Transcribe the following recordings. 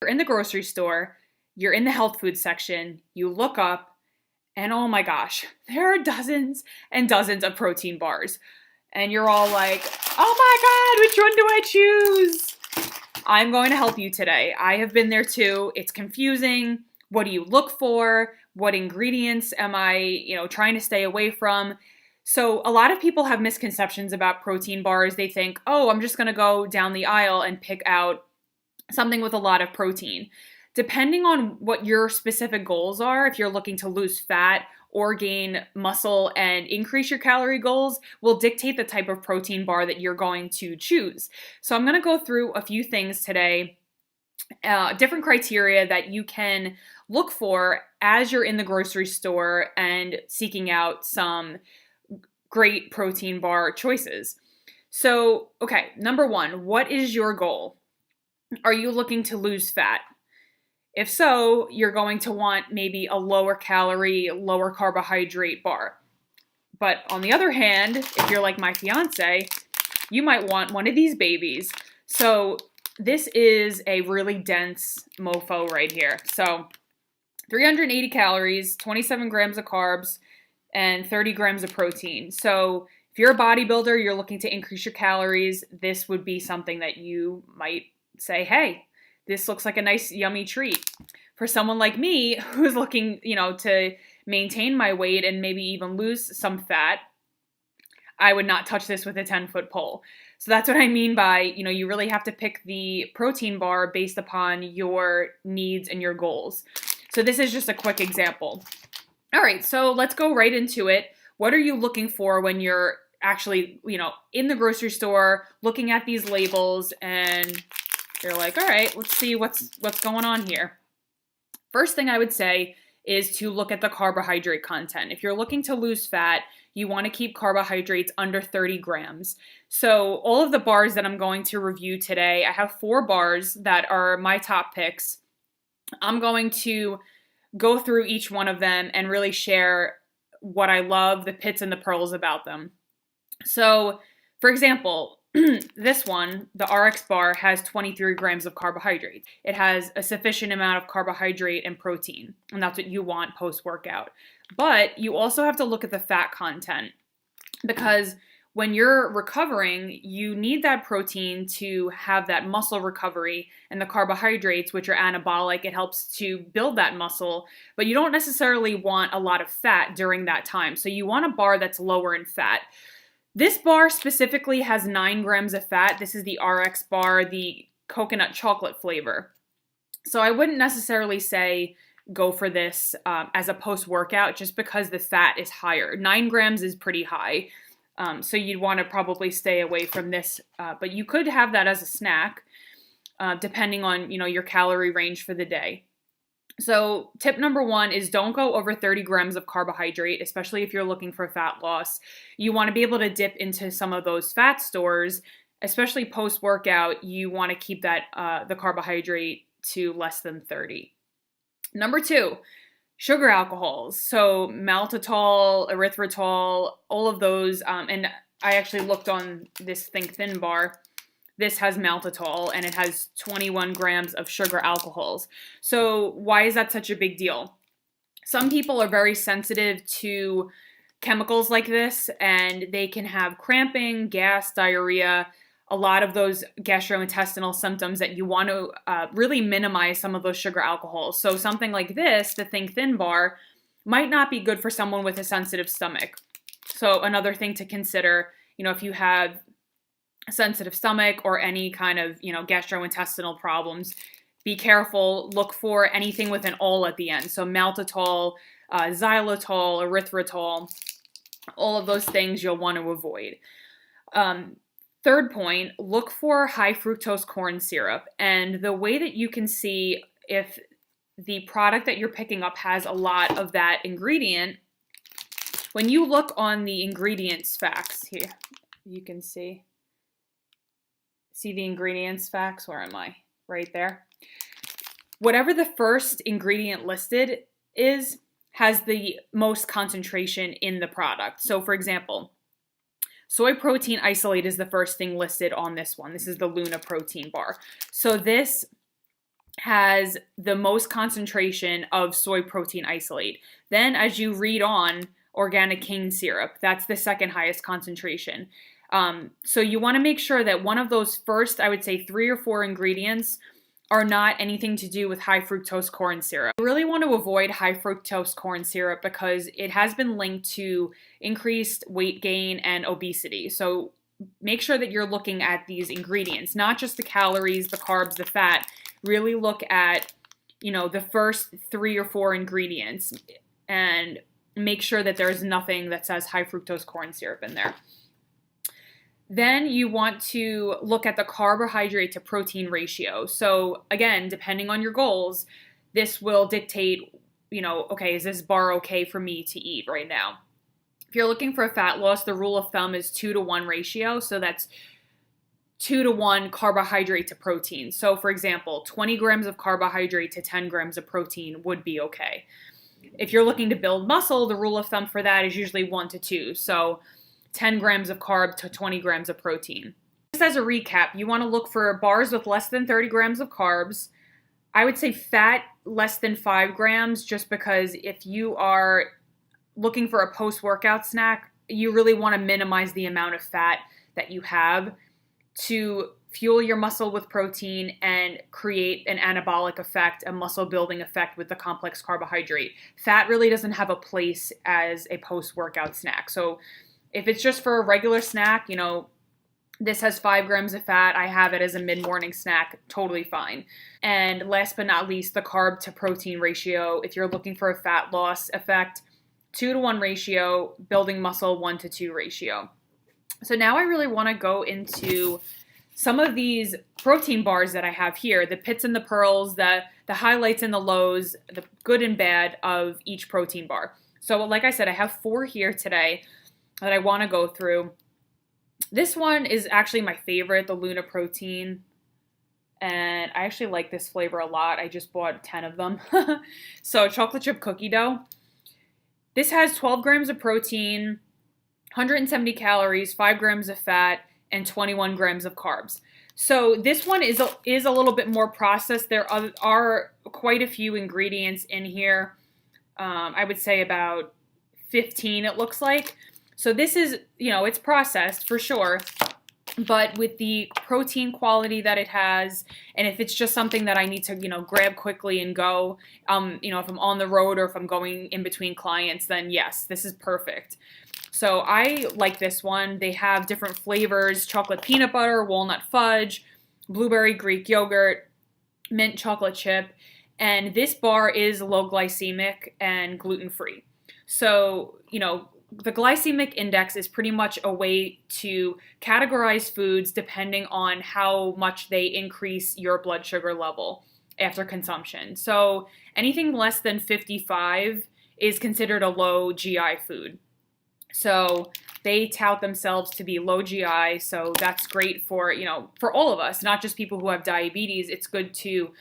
You're in the grocery store, you're in the health food section, you look up, and oh my gosh, there are dozens and dozens of protein bars. And you're all like, oh my God, which one do I choose? I'm going to help you today. I have been there too. It's confusing. What do you look for? What ingredients am I, trying to stay away from? So a lot of people have misconceptions about protein bars. They think, oh, I'm just going to go down the aisle and pick out something with a lot of protein. Depending on what your specific goals are, if you're looking to lose fat or gain muscle and increase your calorie goals, will dictate the type of protein bar that you're going to choose. So I'm going to go through a few things today, different criteria that you can look for as you're in the grocery store and seeking out some great protein bar choices. So, okay, number one, what is your goal? Are you looking to lose fat? If so, you're going to want maybe a lower calorie, lower carbohydrate bar. But on the other hand, if you're like my fiance, you might want one of these babies. So this is a really dense mofo right here. So 380 calories, 27 grams of carbs, and 30 grams of protein. So if you're a bodybuilder, you're looking to increase your calories, this would be something that you might say, hey, this looks like a nice, yummy treat. For someone like me who's looking, to maintain my weight and maybe even lose some fat, I would not touch this with a 10-foot pole. So that's what I mean by, you really have to pick the protein bar based upon your needs and your goals. So this is just a quick example. All right, so let's go right into it. What are you looking for when you're actually, in the grocery store, looking at these labels and you're like, all right, let's see what's going on here. First thing I would say is to look at the carbohydrate content. If you're looking to lose fat, you want to keep carbohydrates under 30 grams. So all of the bars that I'm going to review today, I have 4 bars that are my top picks. I'm going to go through each one of them and really share what I love, the pits and the pearls about them. So, for example, this one, the RX bar, has 23 grams of carbohydrates. It has a sufficient amount of carbohydrate and protein, and that's what you want post-workout. But you also have to look at the fat content, because when you're recovering, you need that protein to have that muscle recovery, and the carbohydrates, which are anabolic, it helps to build that muscle, but you don't necessarily want a lot of fat during that time. So you want a bar that's lower in fat. This bar specifically has 9 grams of fat. This is the RX bar, the coconut chocolate flavor. So I wouldn't necessarily say go for this as a post-workout just because the fat is higher. 9 grams is pretty high. So you'd want to probably stay away from this. But you could have that as a snack depending on, your calorie range for the day. So tip number 1 is don't go over 30 grams of carbohydrate, especially if you're looking for fat loss. You want to be able to dip into some of those fat stores, especially post-workout. You want to keep that the carbohydrate to less than 30. Number 2, sugar alcohols. So maltitol, erythritol, all of those. And I actually looked on this Think Thin bar. This has maltitol, and it has 21 grams of sugar alcohols. So why is that such a big deal? Some people are very sensitive to chemicals like this, and they can have cramping, gas, diarrhea, a lot of those gastrointestinal symptoms that you want to really minimize some of those sugar alcohols. So something like this, the Think Thin bar, might not be good for someone with a sensitive stomach. So another thing to consider, if you have sensitive stomach or any kind of, gastrointestinal problems, be careful. Look for anything with an "ol" at the end. So maltitol, xylitol, erythritol, all of those things you'll want to avoid. Third point, look for high fructose corn syrup. And the way that you can see if the product that you're picking up has a lot of that ingredient, when you look on the ingredients facts here, you can see the ingredients facts. Where am I? Right there. Whatever the first ingredient listed is, has the most concentration in the product. So for example, soy protein isolate is the first thing listed on this one. This is the Luna protein bar. So this has the most concentration of soy protein isolate. Then as you read on, organic cane syrup, that's the second highest concentration. So you want to make sure that one of those first, I would say 3 or 4 ingredients are not anything to do with high fructose corn syrup. You really want to avoid high fructose corn syrup because it has been linked to increased weight gain and obesity. So make sure that you're looking at these ingredients, not just the calories, the carbs, the fat. Really look at, the first 3 or 4 ingredients and make sure that there's nothing that says high fructose corn syrup in there. Then you want to look at the carbohydrate to protein ratio. So again, depending on your goals, this will dictate, okay, is this bar okay for me to eat right now? If you're looking for a fat loss, the rule of thumb is 2-to-1 ratio. So that's 2-to-1 carbohydrate to protein. So for example, 20 grams of carbohydrate to 10 grams of protein would be okay. If you're looking to build muscle, the rule of thumb for that is usually 1-to-2. So 10 grams of carb to 20 grams of protein. Just as a recap, you want to look for bars with less than 30 grams of carbs. I would say fat less than 5 grams, just because if you are looking for a post-workout snack, you really want to minimize the amount of fat that you have to fuel your muscle with protein and create an anabolic effect, a muscle building effect with the complex carbohydrate. Fat really doesn't have a place as a post-workout snack. So if it's just for a regular snack, this has 5 grams of fat, I have it as a mid-morning snack, totally fine. And last but not least, the carb to protein ratio. If you're looking for a fat loss effect, 2-to-1 ratio, building muscle 1-to-2 ratio. So now I really want to go into some of these protein bars that I have here, the pits and the pearls, the highlights and the lows, the good and bad of each protein bar. So like I said, I have 4 here today that I want to go through. This one is actually my favorite, the Luna Protein. And I actually like this flavor a lot. I just bought 10 of them. So chocolate chip cookie dough. This has 12 grams of protein, 170 calories, 5 grams of fat, and 21 grams of carbs. So this one is a little bit more processed. There are quite a few ingredients in here. I would say about 15 it looks like. So this is, it's processed for sure, but with the protein quality that it has, and if it's just something that I need to, grab quickly and go, if I'm on the road or if I'm going in between clients, then yes, this is perfect. So I like this one. They have different flavors: chocolate peanut butter, walnut fudge, blueberry Greek yogurt, mint chocolate chip, and this bar is low glycemic and gluten-free. So, the glycemic index is pretty much a way to categorize foods depending on how much they increase your blood sugar level after consumption. So anything less than 55 is considered a low GI food. So they tout themselves to be low GI, so that's great for, for all of us, not just people who have diabetes. It's good to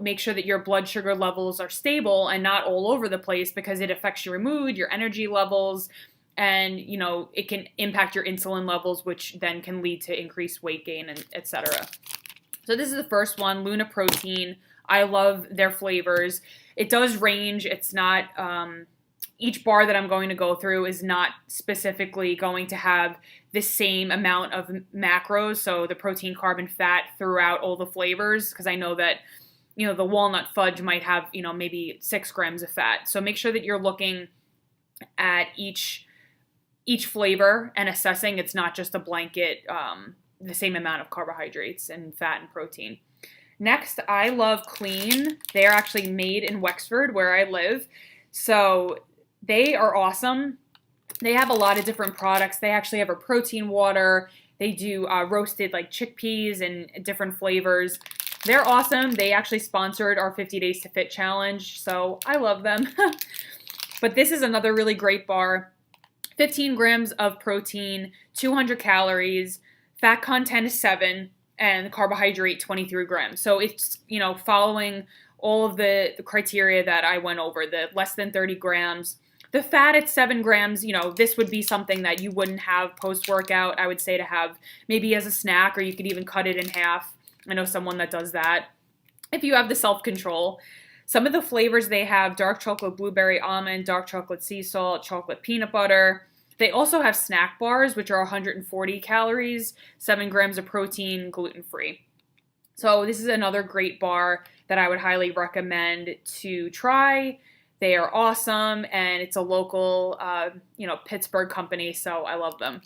make sure that your blood sugar levels are stable and not all over the place, because it affects your mood, your energy levels, and, it can impact your insulin levels, which then can lead to increased weight gain, and etc. So this is the first one, Luna Protein. I love their flavors. It does range. It's not, each bar that I'm going to go through is not specifically going to have the same amount of macros, so the protein, carb, and fat throughout all the flavors, because I know that the walnut fudge might have, maybe 6 grams of fat. So make sure that you're looking at each flavor and assessing it's not just a blanket, the same amount of carbohydrates and fat and protein. Next, I love Clean. They are actually made in Wexford, where I live. So they are awesome. They have a lot of different products. They actually have a protein water. They do roasted like chickpeas and different flavors. They're awesome. They actually sponsored our 50 Days to Fit challenge, so I love them. But this is another really great bar. 15 grams of protein, 200 calories, fat content is 7, and carbohydrate 23 grams. So it's, following all of the criteria that I went over, the less than 30 grams. The fat at 7 grams, this would be something that you wouldn't have post-workout. I would say to have maybe as a snack, or you could even cut it in half. I know someone that does that. if you have the self-control. Some of the flavors they have: dark chocolate blueberry almond, dark chocolate sea salt, chocolate peanut butter. They also have snack bars, which are 140 calories, 7 grams of protein, gluten-free. So this is another great bar that I would highly recommend to try. They are awesome, and it's a local, Pittsburgh company, so I love them.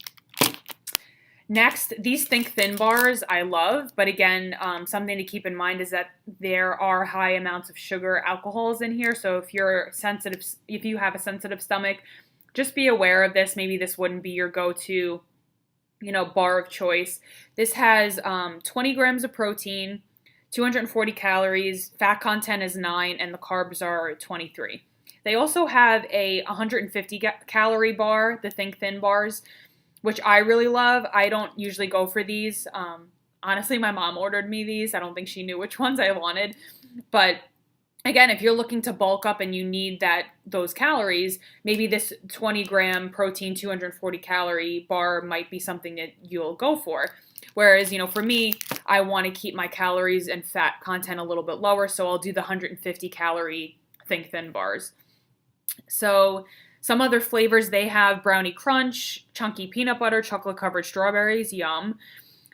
Next, these Think Thin bars I love, but again, something to keep in mind is that there are high amounts of sugar, alcohols in here. So if you have a sensitive stomach, just be aware of this. Maybe this wouldn't be your go-to, bar of choice. This has 20 grams of protein, 240 calories, fat content is 9, and the carbs are 23. They also have a 150 calorie bar, the Think Thin bars, which I really love. I don't usually go for these. Honestly, my mom ordered me these. I don't think she knew which ones I wanted. But again, if you're looking to bulk up and you need those calories, maybe this 20 gram protein, 240 calorie bar might be something that you'll go for. Whereas, for me, I want to keep my calories and fat content a little bit lower, so I'll do the 150 calorie Think Thin bars. So some other flavors they have: brownie crunch, chunky peanut butter, chocolate covered strawberries, yum,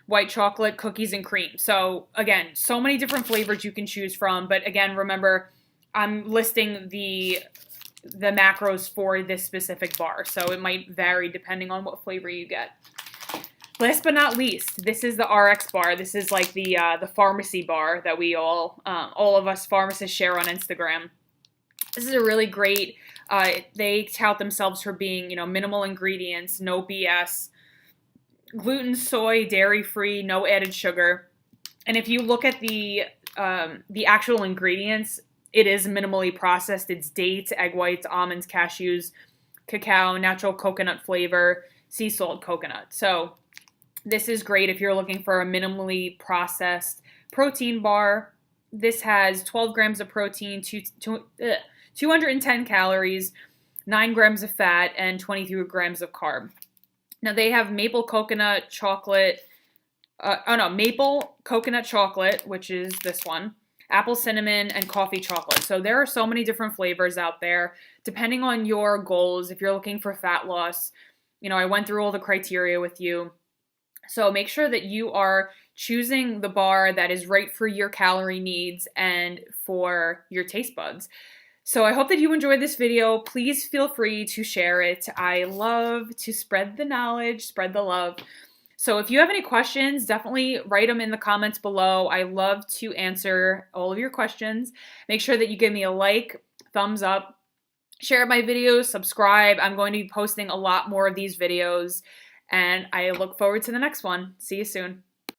white chocolate, cookies and cream. So again, so many different flavors you can choose from. But again, remember, I'm listing the macros for this specific bar, so it might vary depending on what flavor you get. Last but not least, this is the RX bar. This is like the pharmacy bar that we all of us pharmacists share on Instagram. This is a really great. They tout themselves for being, minimal ingredients, no BS, gluten, soy, dairy-free, no added sugar. And if you look at the actual ingredients, it is minimally processed. It's dates, egg whites, almonds, cashews, cacao, natural coconut flavor, sea salt, coconut. So this is great if you're looking for a minimally processed protein bar. This has 12 grams of protein, 210 calories, 9 grams of fat, and 23 grams of carb. Now they have maple coconut chocolate, maple coconut chocolate, which is this one, apple cinnamon, and coffee chocolate. So there are so many different flavors out there, depending on your goals. If you're looking for fat loss, I went through all the criteria with you. So make sure that you are choosing the bar that is right for your calorie needs and for your taste buds. So I hope that you enjoyed this video. Please feel free to share it. I love to spread the knowledge, spread the love. So if you have any questions, definitely write them in the comments below. I love to answer all of your questions. Make sure that you give me a like, thumbs up, share my videos, subscribe. I'm going to be posting a lot more of these videos, and I look forward to the next one. See you soon.